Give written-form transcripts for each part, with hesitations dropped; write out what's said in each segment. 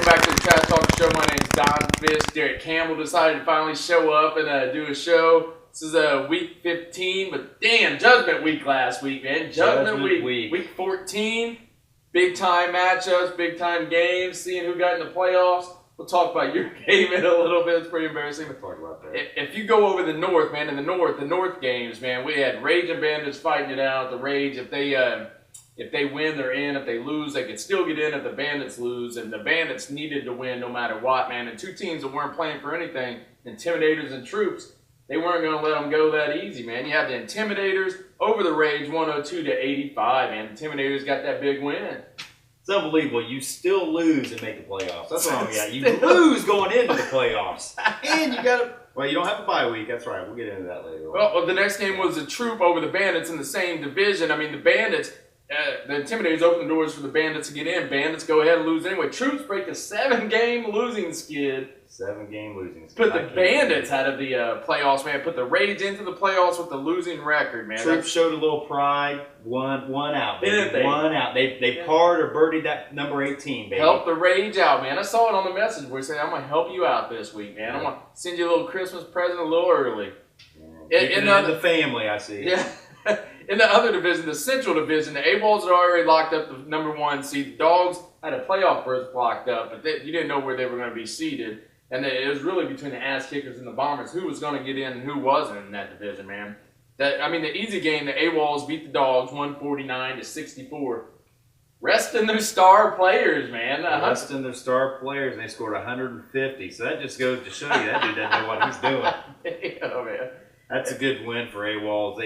back to the Trash Talk Show. My name's Don Fish. Darik Campbell decided to finally show up and do a show. This is week 15, but damn, Judgment week last week, man. Judgment week. Week 14. Big time matchups, big time games, seeing who got in the playoffs. We'll talk about your game in a little bit. It's pretty embarrassing. We'll talk about that. If you go over the North, man, in the North games, man, we had Rage and Bandits fighting it out. The Rage, if they win, they're in. If they lose, they could still get in if the Bandits lose. And the Bandits needed to win no matter what, man. And two teams that weren't playing for anything, Intimidators and Troops, they weren't going to let them go that easy, man. You have the Intimidators over the Rage, 102-85, man. Intimidators got that big win. It's unbelievable. You still lose and make the playoffs. That's what I'm getting at. You lose going into the playoffs. And you got to... Well, you don't have a bye week. That's right. We'll get into that later on. Well, the next game was the Troop over the Bandits in the same division. I mean, the Bandits... the Intimidators open the doors for the Bandits to get in. Bandits go ahead and lose anyway. Troops break a 7-game losing skid. 7-game losing skid. Put the Bandits out of the playoffs, man. Put the Rage into the playoffs with the losing record, man. Troops showed a little pride. One out, baby. Didn't they? One out. They parred or birdied that number 18, baby. Help the Rage out, man. I saw it on the message board saying, I'm going to help you out this week, man. I'm going to send you a little Christmas present a little early. In the family, I see. Yeah. In the other division, the Central Division, the A-Balls had already locked up the number 1 seed. The Dogs had a playoff berth locked up, but you didn't know where they were going to be seeded. And it was really between the Ass Kickers and the Bombers who was going to get in and who wasn't in that division, man. The easy game, the A-Balls beat the Dogs 149-64. Resting their star players, man. Resting their star players, and they scored 150. So that just goes to show you that dude doesn't know what he's doing. Oh, man. That's a good win for A-Walls.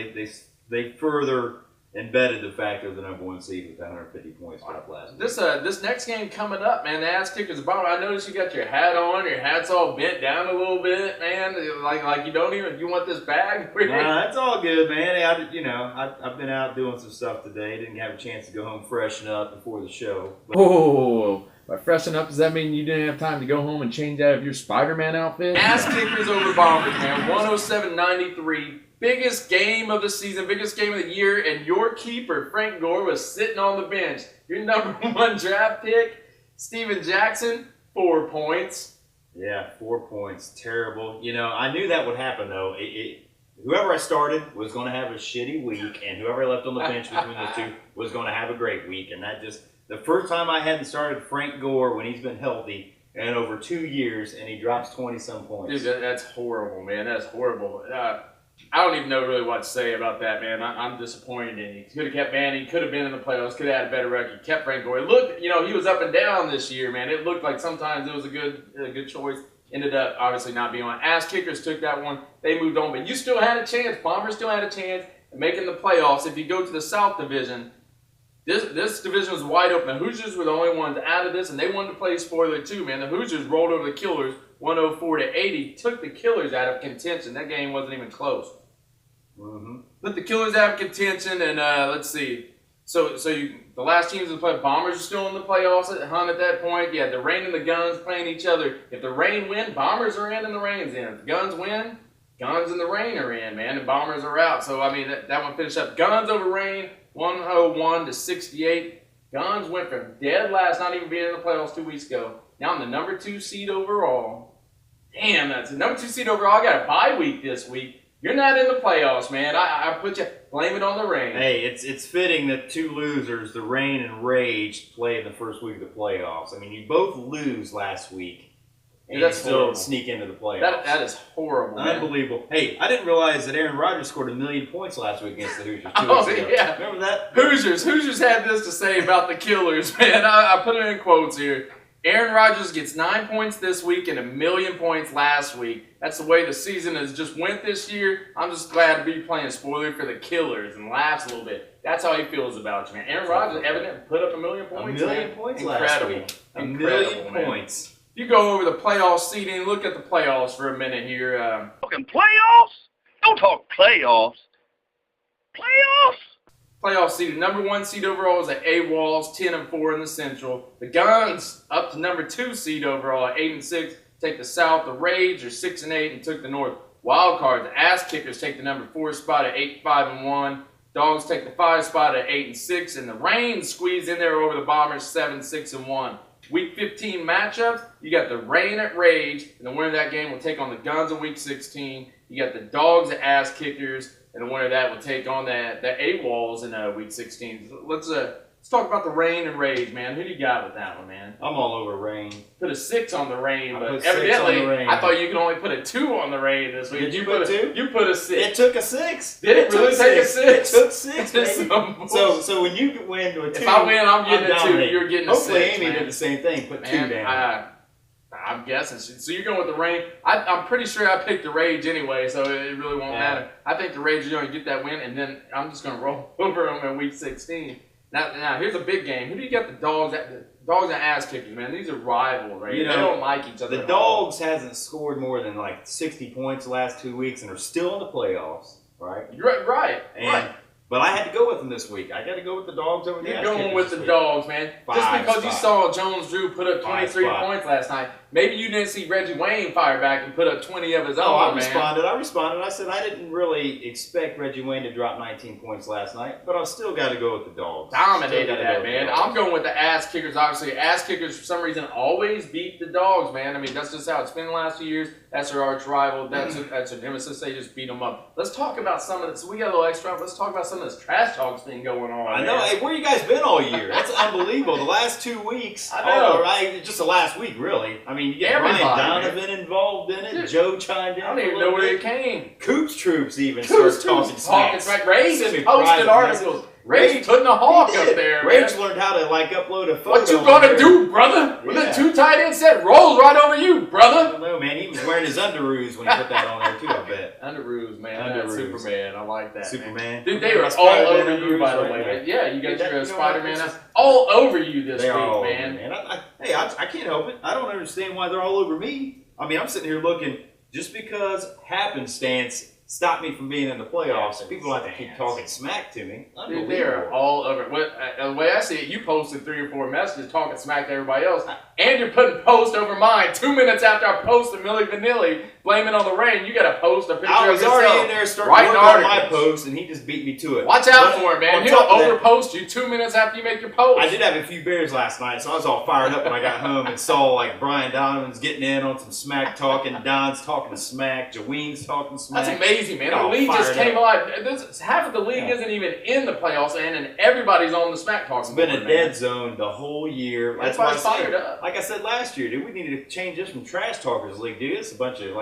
They further embedded the fact of the number 1 seed with 150 points for last week. This next game coming up, man, the Ass Kickers the Bomber. I noticed you got your hat on. Your hat's all bent down a little bit, man. Like you don't even. You want this bag? Nah, it's all good, man. I've been out doing some stuff today. Didn't have a chance to go home freshen up before the show. Oh, by freshen up, does that mean you didn't have time to go home and change out of your Spider-Man outfit? Ass Kickers over Bombers, man. 107-93. Biggest game of the season, biggest game of the year, and your keeper, Frank Gore, was sitting on the bench. Your number 1 draft pick, Steven Jackson, 4 points. Yeah, 4 points. Terrible. I knew that would happen, though. Whoever I started was going to have a shitty week, and whoever I left on the bench between those two was going to have a great week. And that just, the first time I hadn't started Frank Gore when he's been healthy in over 2 years, and he drops 20-some points. Dude, that's horrible, man. That's horrible. I don't even know really what to say about that, man. I'm disappointed in you. He could have kept Manning. Could have been in the playoffs. Could have had a better record. Kept Frank Gore. It looked, he was up and down this year, man. It looked like sometimes it was a good choice. Ended up obviously not being on. Ass Kickers took that one. They moved on, but you still had a chance. Bombers still had a chance at making the playoffs. If you go to the South Division, this division was wide open. The Hoosiers were the only ones out of this, and they wanted to play spoiler too, man. The Hoosiers rolled over the Killers 104-80. Took the Killers out of contention. That game wasn't even close. Mm-hmm. Put the Killers out of contention, and let's see. So the last teams in the play, Bombers are still in the playoffs at that point. Yeah, the Rain and the Guns playing each other. If the Rain win, Bombers are in and the Rain's in. If the Guns win, Guns and the Rain are in, man, and Bombers are out. So, I mean, that one finished up. Guns over Rain, 101-68. Guns went from dead last, not even being in the playoffs 2 weeks ago. Now I'm the number 2 seed overall. Damn, that's the number 2 seed overall. I got a bye week this week. You're not in the playoffs, man. I put you, blame it on the Rain. Hey, it's fitting that 2 losers, the Rain and Rage, play in the first week of the playoffs. I mean, you both lose last week, and you still sneak into the playoffs. That is horrible, unbelievable. Man. Hey, I didn't realize that Aaron Rodgers scored 1 million points last week against the Hoosiers. 2 weeks ago. Yeah. Remember that? Hoosiers had this to say about the Killers, man. I put it in quotes here. Aaron Rodgers gets 9 points this week and 1 million points last week. That's the way the season has just went this year. I'm just glad to be playing spoiler for the Killers and laughs a little bit. That's how he feels about you, man. Aaron Rodgers evidently put up 1 million points. 1 million points last week. Incredible. 1 million points. If you go over the playoff seeding, look at the playoffs for a minute here. Talking playoffs? Don't talk playoffs. Playoffs? Playoff seeding. Number 1 seed overall is at A-Walls, 10-4 in the Central. The Guns up to number 2 seed overall at 8-6. Take the South. The Rage are 6-8 and took the North. Wild Cards, the Ass Kickers take the number 4 spot at 8-5-1. Dogs take the 5 spot at 8-6, and the Rain squeeze in there over the Bombers 7-6-1. Week 15 matchups, you got the Rain at Rage, and the winner of that game will take on the Guns in Week 16. You got the Dogs at Ass Kickers, and the winner of that will take on the AWOLs in Week 16. Let's talk about the Rain and Rage, man. Who do you got with that one, man? I'm all over Rain. Put a 6 on the Rain, but put 6 evidently, on the Rain. I thought you could only put a 2 on the Rain this week. Did you put 2? You put a 6. It took a 6. Did it really take a 6? It took 6, baby. So So when you win to a 2, if I win, I'm getting a 2. dominating. You're getting a 6. Hopefully Amy man. did the same thing. Put 2 down. I'm guessing. So you're going with the Rain. I'm pretty sure I picked the Rage anyway, so it really won't matter. I think the Rage is going to get that win, and then I'm just going to roll over them in Week 16. Now here's a big game. Who do you got? The Dogs and Ass Kickers, man. These are rivals, right? They don't like each other. The Dogs hasn't scored more than like 60 points the last 2 weeks, and are still in the playoffs, right? You're right. But I had to go with them this week. I got to go with the Dogs over the You're Ass going Kickers with the this Dogs, man. Just because you saw Jones-Drew put up 23 5 points last night, maybe you didn't see Reggie Wayne fire back and put up 20 of his own, I man. responded. I said I didn't really expect Reggie Wayne to drop 19 points last night, but I still got to go with the Dogs. Dominated that, man. I'm going with the Ass Kickers, obviously. Ass Kickers, for some reason, always beat the Dogs, man. I mean, that's just how it's been the last few years. That's their arch rival. That's a nemesis. They just beat them up. Let's talk about some of this. We got a little extra. Let's talk about some of this trash talk thing going on. I know. Hey, where you guys been all year? That's unbelievable. The last 2 weeks. I know. All right, just the last week, really. I mean, you get Everybody, Brian Donovan involved in it. Dude, Joe chimed in. I don't even know where it came. Coops Troops even started talking smack. Ray just posted articles. Ray's putting a hawk up there, Ray's man. learned how to upload a photo. What you gonna do, brother? When the 2 tight ends set rolls right over you, I brother. don't know, man. He was wearing his underoos when he put that on there too, I bet. Underoos, man. That's Underoos. Superman. I like that. Superman. Man. Dude, they are all over you, by the way. Yeah, you got your Spider-Man all over you this week, man. I can't help it. I don't understand why they're all over me. I mean, I'm sitting here looking, just because happenstance stopped me from being in the playoffs, people like to keep talking smack to me. Dude, they are all over. The way I see it, you posted 3 or 4 messages talking smack to everybody else, and you're putting post over mine 2 minutes after I posted Milli Vanilli blaming on the rain. You got to post a picture of yourself. I was already in there starting to work on my post, and he just beat me to it. Watch out for him, man. He'll overpost you 2 minutes after you make your post. I did have a few beers last night, so I was all fired up when I got home and saw Brian Donovan's getting in on some smack talking, Don's talking smack, Jaween's talking smack. That's amazing, man. The league just came alive. Half of the league isn't even in the playoffs, and everybody's on the smack talk. It's been a dead zone the whole year. That's why it's fired up. Like I said last year, dude, we needed to change this from trash talkers league, dude. It's a bunch of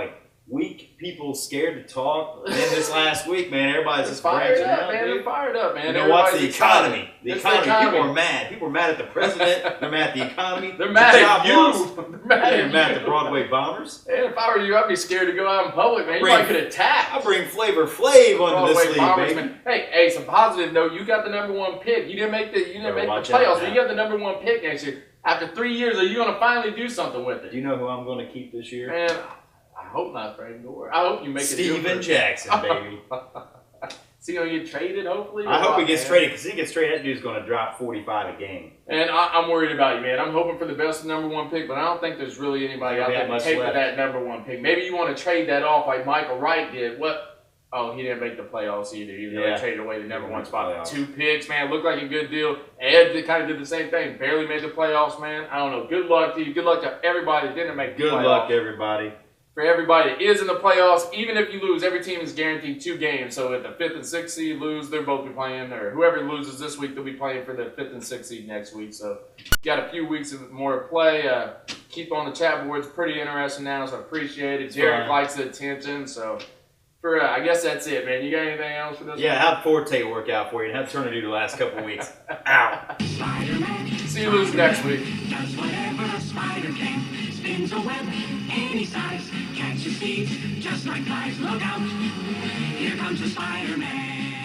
weak people scared to talk. And then this last week, man, everybody's just fired up, out, man. dude. They're fired up, man. You know what's the Excited. economy? The economy. People are mad. People are mad at the president. They're mad at the economy. They're mad at you. They're mad at the Broadway Bombers. And if I were you, I'd be scared to go out in public, man. You might get attacked. I bring Flavor Flav onto this league, Bombers, baby. Man. Hey, some positive note. You got the #1 pick. You didn't make the playoffs, but you got the #1 pick next year. After 3 years, are you going to finally do something with it? Do you know who I'm going to keep this year? Man, I hope not Frank Gore. I hope you make it. Steven Jackson, baby. Is he going to get traded, hopefully? I hope he gets traded, because he gets traded, that dude's going to drop 45 a game. And I'm worried about you, man. I'm hoping for the best #1 pick, but I don't think there's really anybody out there to take that #1 pick. Maybe you want to trade that off like Michael Wright did. Oh, he didn't make the playoffs either. He traded away the #1 spot. 2 picks, man. Looked like a good deal. Ed kind of did the same thing. Barely made the playoffs, man. I don't know. Good luck to you. Good luck to everybody that didn't make the playoffs. Good luck, everybody. For everybody that is in the playoffs, even if you lose, every team is guaranteed 2 games. So if the 5th and 6th seed lose, they'll both be playing. Or whoever loses this week, they'll be playing for the 5th and 6th seed next week. So got a few weeks of more play. Keep on the chat boards. Pretty interesting now, so I appreciate it. Derek likes the attention, so... I guess that's it, man. You got anything else for this? Yeah, how'd Forte work out for you? And how'd Turner do the last couple of weeks? Ow. See you lose next week. Does whatever a spider can. Spins a web any size. Catches thieves just like flies. Look out. Here comes the Spider-Man.